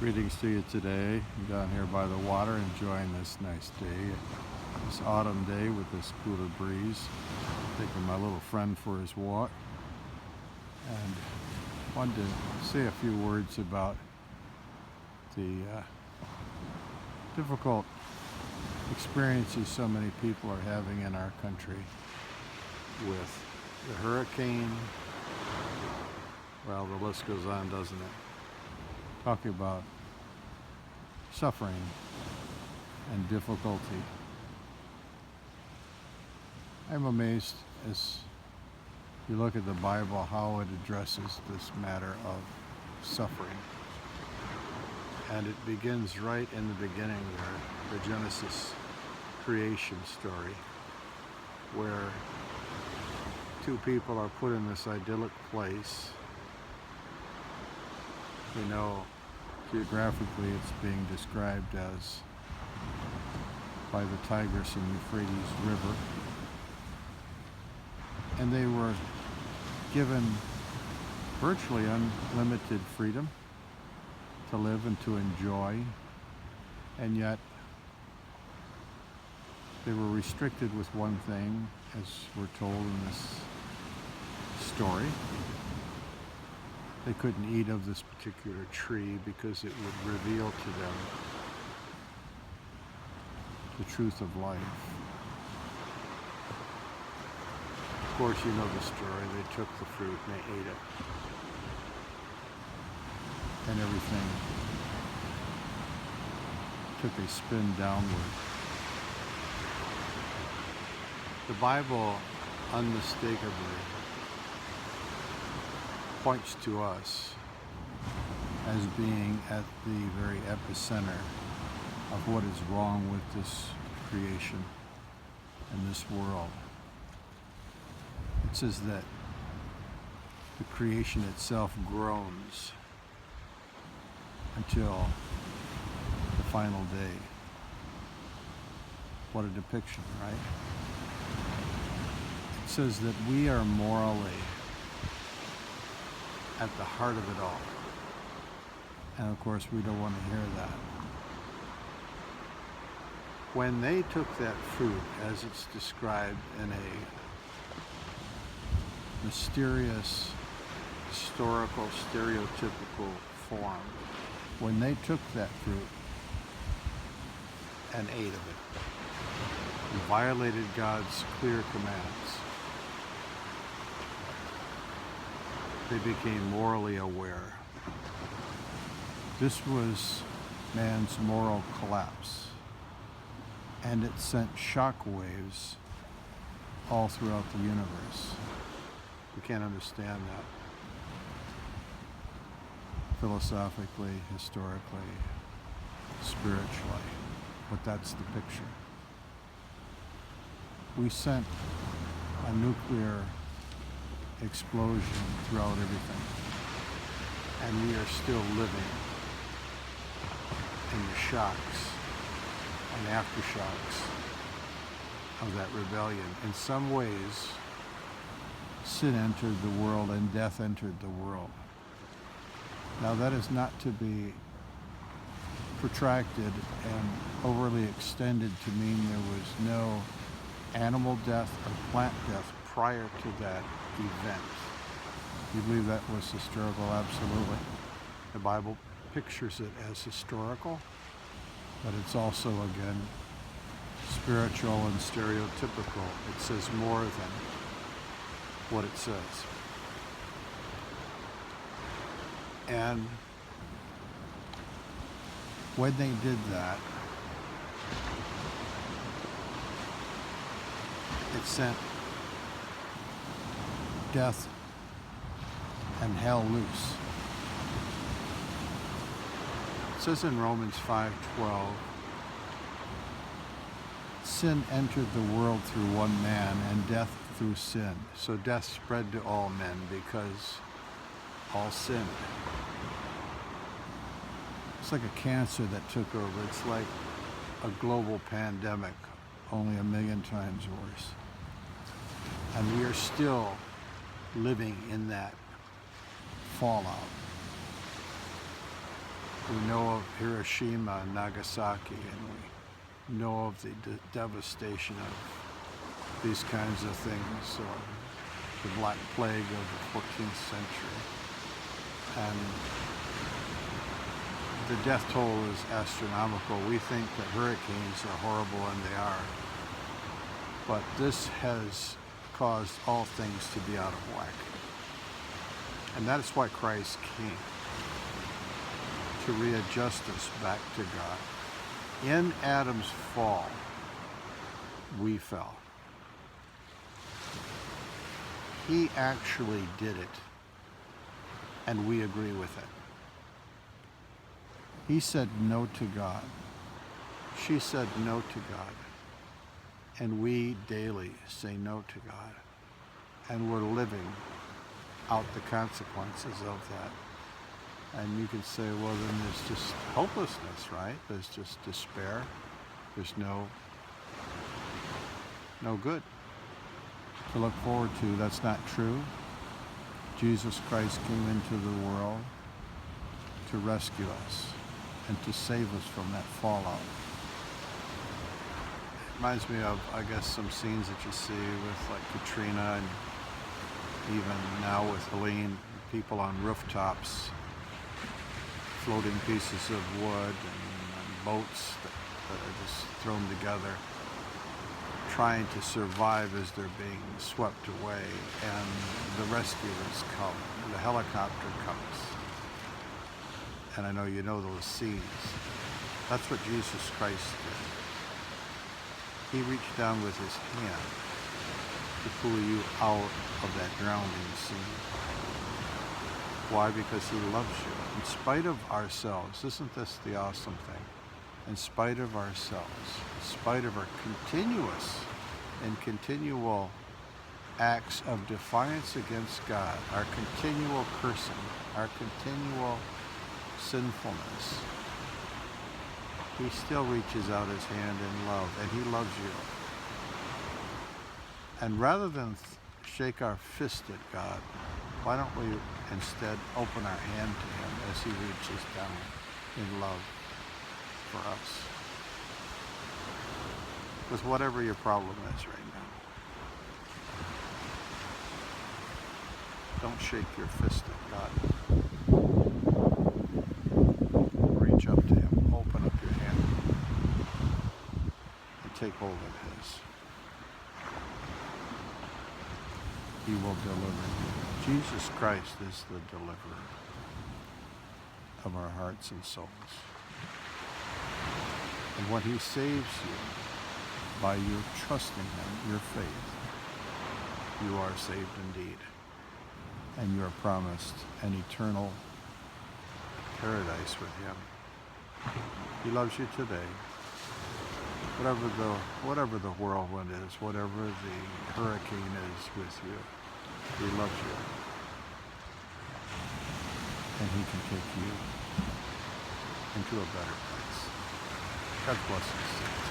Greetings to you today. I'm down here by the water enjoying this nice day, this autumn day with this cooler breeze. Taking my little friend for his walk. And wanted to say a few words about the difficult experiences so many people are having in our country with the hurricane. Well, the list goes on, doesn't it? Talking about suffering and difficulty. I'm amazed as you look at the Bible how it addresses this matter of suffering. And it begins right in the beginning there, the Genesis creation story, where two people are put in this idyllic place. You know, geographically it's being described as by the Tigris and Euphrates River. And they were given virtually unlimited freedom to live and to enjoy, and yet they were restricted with one thing, as we're told in this story. They couldn't eat of this particular tree because it would reveal to them the truth of life. Of course, you know the story. They took the fruit and they ate it. And everything took a spin downward. The Bible unmistakably points to us as being at the very epicenter of what is wrong with this creation and this world. It says that the creation itself groans until the final day. What a depiction, right? It says that we are morally at the heart of it all. And of course, we don't want to hear that. When they took that fruit, as it's described in a mysterious, historical, stereotypical form, when they took that fruit and ate of it, and violated God's clear commands, they became morally aware. This was man's moral collapse, and it sent shock waves all throughout the universe. We can't understand that philosophically, historically, spiritually, but that's the picture. We sent a nuclear explosion throughout everything, and we are still living in the shocks and aftershocks of that rebellion. In some ways, sin entered the world and death entered the world. Now that is not to be protracted and overly extended to mean there was no animal death or plant death prior to that event. You believe that was historical? Absolutely. The Bible pictures it as historical, but it's also, again, spiritual and stereotypical. It says more than what it says. And when they did that, it sent death and hell loose. It says in Romans 5:12, sin entered the world through one man and death through sin. So death spread to all men because all sinned. It's like a cancer that took over. It's like a global pandemic, only a million times worse. And we are still living in that fallout. We know of Hiroshima and Nagasaki, and we know of the devastation of these kinds of things, or the Black Plague of the 14th century. And the death toll is astronomical. We think that hurricanes are horrible, and they are. But this has caused all things to be out of whack. And that is why Christ came, to readjust us back to God. In Adam's fall, we fell. He actually did it, and we agree with it. He said no to God. She said no to God. And we daily say no to God. And we're living out the consequences of that. And you can say, well, then there's just hopelessness, right? There's just despair. There's no good to look forward to. That's not true. Jesus Christ came into the world to rescue us and to save us from that fallout. It reminds me of, I guess, some scenes that you see with like Katrina, and even now with Helene, people on rooftops floating pieces of wood and boats that are just thrown together, trying to survive as they're being swept away, and the rescuers come, and the helicopter comes. And I know you know those scenes. That's what Jesus Christ did. He reached down with his hand to pull you out of that drowning scene. Why? Because he loves you. In spite of ourselves, isn't this the awesome thing? In spite of ourselves, in spite of our continuous and continual acts of defiance against God, our continual cursing, our continual sinfulness, he still reaches out his hand in love, and he loves you. And rather than shake our fist at God, why don't we instead open our hand to him as he reaches down in love for us? With whatever your problem is right now, don't shake your fist at God. Reach up to him, open up your hand, and take hold of his. He will deliver you. Jesus Christ is the deliverer of our hearts and souls. And when he saves you, by your trusting him, your faith, you are saved indeed. And you are promised an eternal paradise with him. He loves you today. Whatever the whirlwind is, whatever the hurricane is with you, he loves you. And he can take you into a better place. God bless you.